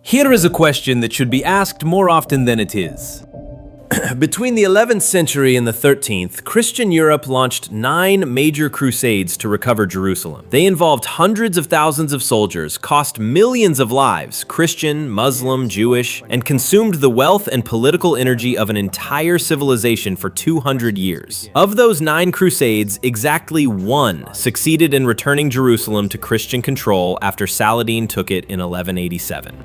Here is a question that should be asked more often than it is. Between the 11th century and the 13th, Christian Europe launched 9 major crusades to recover Jerusalem. They involved hundreds of thousands of soldiers, cost millions of lives, Christian, Muslim, Jewish, and consumed the wealth and political energy of an entire civilization for 200 years. Of those 9 crusades, exactly 1 succeeded in returning Jerusalem to Christian control after Saladin took it in 1187.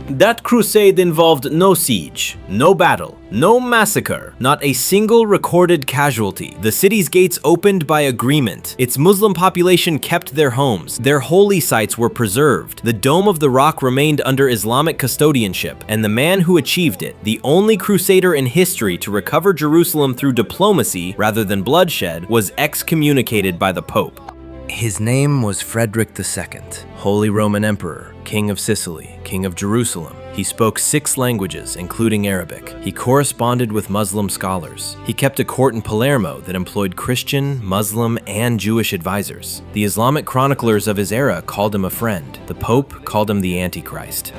That crusade involved no siege, no battle, no massacre, not a single recorded casualty. The city's gates opened by agreement. Its Muslim population kept their homes. Their holy sites were preserved. The Dome of the Rock remained under Islamic custodianship, and the man who achieved it, the only crusader in history to recover Jerusalem through diplomacy rather than bloodshed, was excommunicated by the Pope. His name was Frederick II, Holy Roman Emperor, King of Sicily, King of Jerusalem. He spoke 6 languages, including Arabic. He corresponded with Muslim scholars. He kept a court in Palermo that employed Christian, Muslim, and Jewish advisors. The Islamic chroniclers of his era called him a friend. The Pope called him the Antichrist.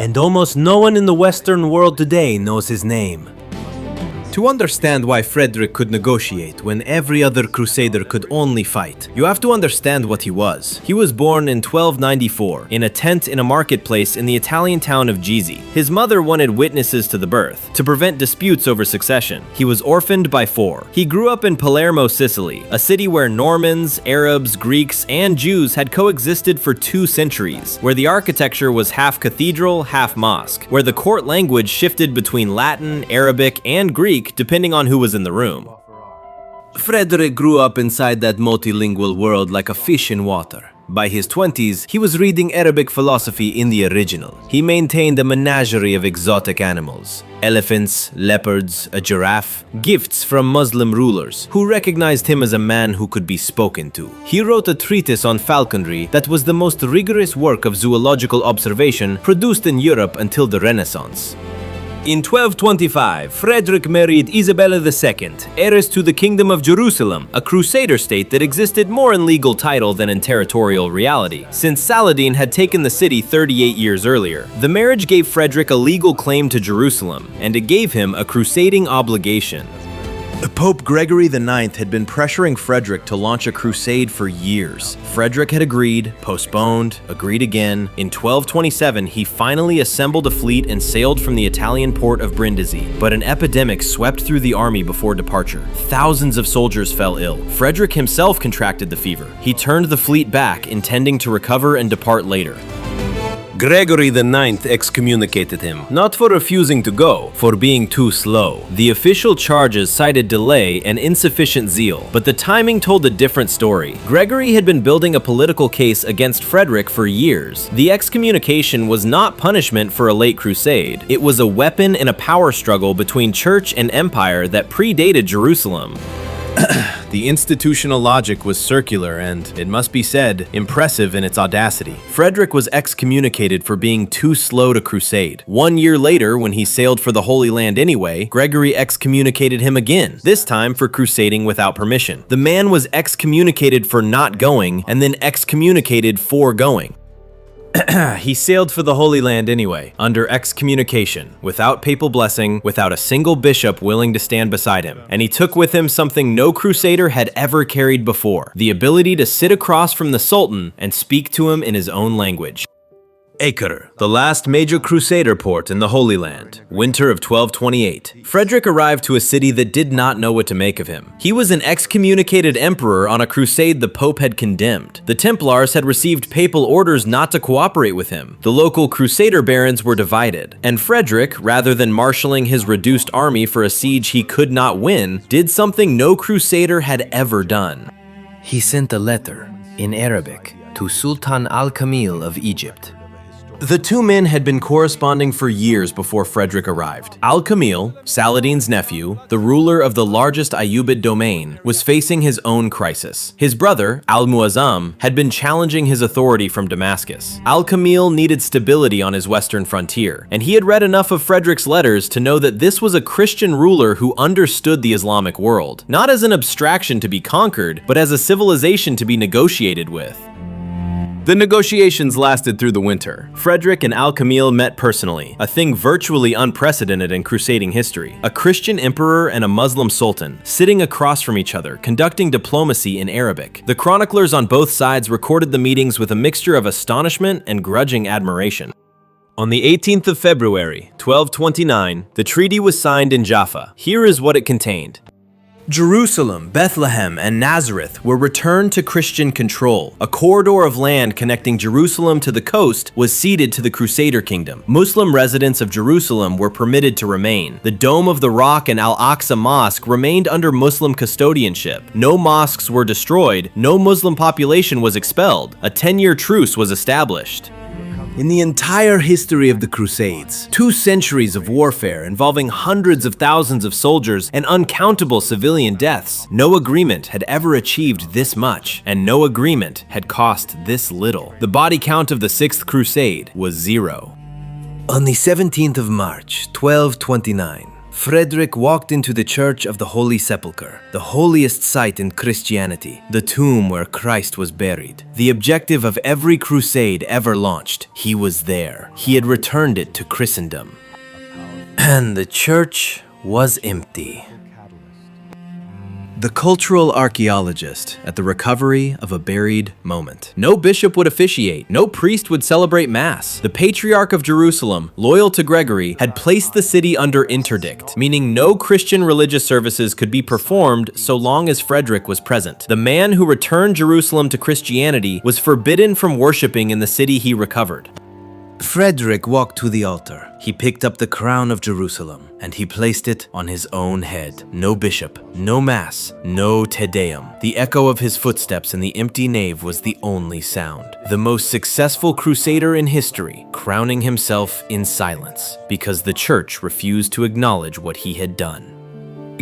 And almost no one in the Western world today knows his name. To understand why Frederick could negotiate when every other crusader could only fight, you have to understand what he was. He was born in 1294 in a tent in a marketplace in the Italian town of Gizeh. His mother wanted witnesses to the birth to prevent disputes over succession. He was orphaned by 4. He grew up in Palermo, Sicily, a city where Normans, Arabs, Greeks, and Jews had coexisted for 2 centuries, where the architecture was half cathedral, half mosque, where the court language shifted between Latin, Arabic, and Greek depending on who was in the room. Frederick grew up inside that multilingual world like a fish in water. By his 20s, he was reading Arabic philosophy in the original. He maintained a menagerie of exotic animals: elephants, leopards, a giraffe, gifts from Muslim rulers who recognized him as a man who could be spoken to. He wrote a treatise on falconry that was the most rigorous work of zoological observation produced in Europe until the Renaissance. In 1225, Frederick married Isabella II, heiress to the Kingdom of Jerusalem, a crusader state that existed more in legal title than in territorial reality, since Saladin had taken the city 38 years earlier. The marriage gave Frederick a legal claim to Jerusalem, and it gave him a crusading obligation. Pope Gregory IX had been pressuring Frederick to launch a crusade for years. Frederick had agreed, postponed, agreed again. In 1227, he finally assembled a fleet and sailed from the Italian port of Brindisi. But an epidemic swept through the army before departure. Thousands of soldiers fell ill. Frederick himself contracted the fever. He turned the fleet back, intending to recover and depart later. Gregory IX excommunicated him, not for refusing to go, for being too slow. The official charges cited delay and insufficient zeal, but the timing told a different story. Gregory had been building a political case against Frederick for years. The excommunication was not punishment for a late crusade. It was a weapon in a power struggle between church and empire that predated Jerusalem. The institutional logic was circular and, it must be said, impressive in its audacity. Frederick was excommunicated for being too slow to crusade. 1 year later, when he sailed for the Holy Land anyway, Gregory excommunicated him again, this time for crusading without permission. The man was excommunicated for not going, and then excommunicated for going. He sailed for the Holy Land anyway, under excommunication, without papal blessing, without a single bishop willing to stand beside him. And he took with him something no crusader had ever carried before: the ability to sit across from the Sultan and speak to him in his own language. Acre, the last major crusader port in the Holy Land, winter of 1228. Frederick arrived to a city that did not know what to make of him. He was an excommunicated emperor on a crusade the Pope had condemned. The Templars had received papal orders not to cooperate with him. The local crusader barons were divided, and Frederick, rather than marshaling his reduced army for a siege he could not win, did something no crusader had ever done. He sent a letter, in Arabic, to Sultan al-Kamil of Egypt. The two men had been corresponding for years before Frederick arrived. Al-Kamil, Saladin's nephew, the ruler of the largest Ayyubid domain, was facing his own crisis. His brother, al-Muazzam, had been challenging his authority from Damascus. Al-Kamil needed stability on his western frontier, and he had read enough of Frederick's letters to know that this was a Christian ruler who understood the Islamic world, not as an abstraction to be conquered, but as a civilization to be negotiated with. The negotiations lasted through the winter. Frederick and al-Kamil met personally, a thing virtually unprecedented in crusading history. A Christian emperor and a Muslim sultan, sitting across from each other, conducting diplomacy in Arabic. The chroniclers on both sides recorded the meetings with a mixture of astonishment and grudging admiration. On the 18th of February, 1229, the treaty was signed in Jaffa. Here is what it contained. Jerusalem, Bethlehem, and Nazareth were returned to Christian control. A corridor of land connecting Jerusalem to the coast was ceded to the Crusader kingdom. Muslim residents of Jerusalem were permitted to remain. The Dome of the Rock and al-Aqsa Mosque remained under Muslim custodianship. No mosques were destroyed, no Muslim population was expelled. A 10-year truce was established. In the entire history of the Crusades, 2 centuries of warfare involving hundreds of thousands of soldiers and uncountable civilian deaths, no agreement had ever achieved this much, and no agreement had cost this little. The body count of the Sixth Crusade was 0. On the 17th of March, 1229, Frederick walked into the Church of the Holy Sepulchre, the holiest site in Christianity, the tomb where Christ was buried. The objective of every crusade ever launched, he was there. He had returned it to Christendom. And the church was empty. The cultural archaeologist at the recovery of a buried moment. No bishop would officiate, no priest would celebrate mass. The Patriarch of Jerusalem, loyal to Gregory, had placed the city under interdict, meaning no Christian religious services could be performed so long as Frederick was present. The man who returned Jerusalem to Christianity was forbidden from worshiping in the city he recovered. Frederick walked to the altar. He picked up the crown of Jerusalem, and he placed it on his own head. No bishop, no mass, no Te Deum. The echo of his footsteps in the empty nave was the only sound. The most successful crusader in history, crowning himself in silence, because the church refused to acknowledge what he had done.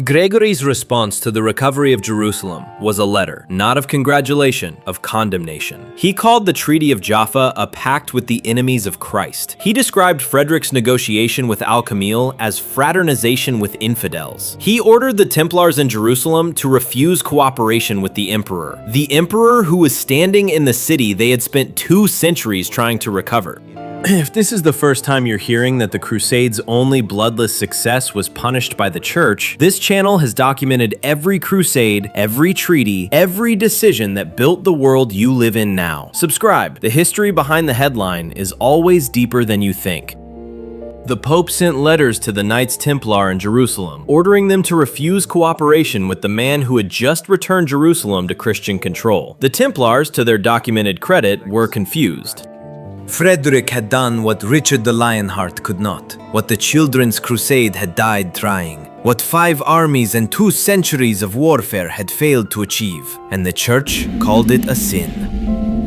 Gregory's response to the recovery of Jerusalem was a letter, not of congratulation, of condemnation. He called the Treaty of Jaffa a pact with the enemies of Christ. He described Frederick's negotiation with al-Kamil as fraternization with infidels. He ordered the Templars in Jerusalem to refuse cooperation with the emperor who was standing in the city they had spent 2 centuries trying to recover. If this is the first time you're hearing that the Crusades' only bloodless success was punished by the church, this channel has documented every crusade, every treaty, every decision that built the world you live in now. Subscribe. The history behind the headline is always deeper than you think. The Pope sent letters to the Knights Templar in Jerusalem, ordering them to refuse cooperation with the man who had just returned Jerusalem to Christian control. The Templars, to their documented credit, were confused. Frederick had done what Richard the Lionheart could not, what the Children's Crusade had died trying, what 5 armies and 2 centuries of warfare had failed to achieve, and the church called it a sin.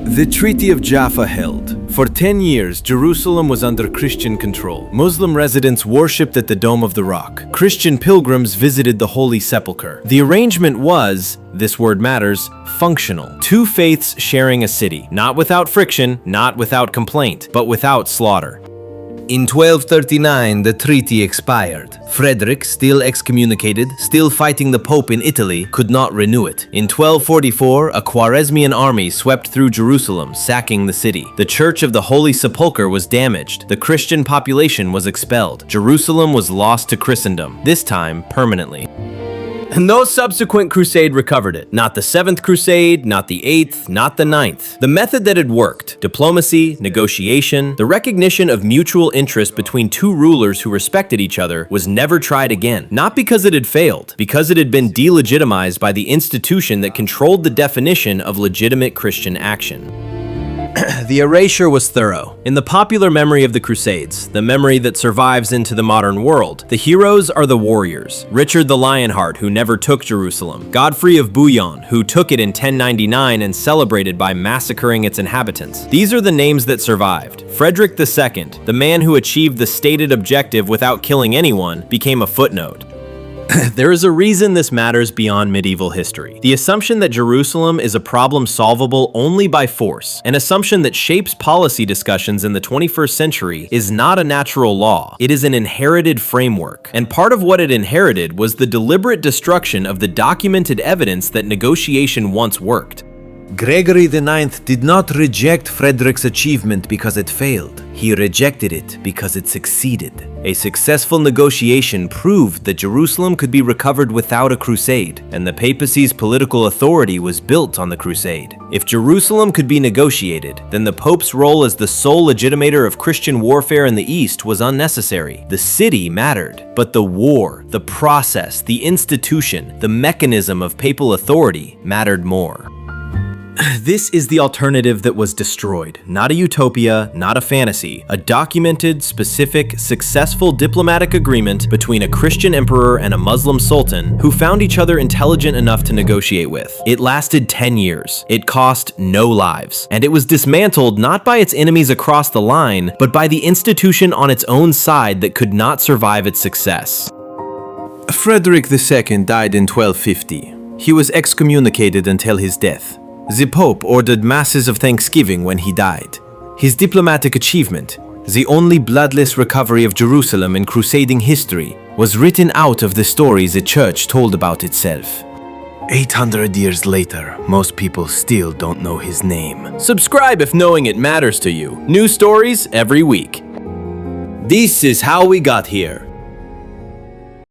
The Treaty of Jaffa held. For 10 years, Jerusalem was under Christian control. Muslim residents worshipped at the Dome of the Rock. Christian pilgrims visited the Holy Sepulchre. The arrangement was, this word matters, functional. 2 faiths sharing a city, not without friction, not without complaint, but without slaughter. In 1239, the treaty expired. Frederick, still excommunicated, still fighting the Pope in Italy, could not renew it. In 1244, a Khwarezmian army swept through Jerusalem, sacking the city. The Church of the Holy Sepulchre was damaged. The Christian population was expelled. Jerusalem was lost to Christendom, this time permanently. No subsequent crusade recovered it. Not the 7th Crusade, not the 8th, not the 9th. The method that had worked, diplomacy, negotiation, the recognition of mutual interest between 2 rulers who respected each other, was never tried again. Not because it had failed, because it had been delegitimized by the institution that controlled the definition of legitimate Christian action. The erasure was thorough. In the popular memory of the Crusades, the memory that survives into the modern world, the heroes are the warriors. Richard the Lionheart, who never took Jerusalem. Godfrey of Bouillon, who took it in 1099 and celebrated by massacring its inhabitants. These are the names that survived. Frederick II, the man who achieved the stated objective without killing anyone, became a footnote. There is a reason this matters beyond medieval history. The assumption that Jerusalem is a problem solvable only by force, an assumption that shapes policy discussions in the 21st century, is not a natural law. It is an inherited framework. And part of what it inherited was the deliberate destruction of the documented evidence that negotiation once worked. Gregory IX did not reject Frederick's achievement because it failed. He rejected it because it succeeded. A successful negotiation proved that Jerusalem could be recovered without a crusade, and the papacy's political authority was built on the crusade. If Jerusalem could be negotiated, then the Pope's role as the sole legitimator of Christian warfare in the East was unnecessary. The city mattered, but the war, the process, the institution, the mechanism of papal authority mattered more. This is the alternative that was destroyed. Not a utopia, not a fantasy. A documented, specific, successful diplomatic agreement between a Christian emperor and a Muslim sultan who found each other intelligent enough to negotiate with. It lasted 10 years. It cost no lives. And it was dismantled not by its enemies across the line, but by the institution on its own side that could not survive its success. Frederick II died in 1250. He was excommunicated until his death. The Pope ordered masses of thanksgiving when he died. His diplomatic achievement, the only bloodless recovery of Jerusalem in crusading history, was written out of the stories the Church told about itself. 800 years later, most people still don't know his name. Subscribe if knowing it matters to you. New stories every week. This is how we got here.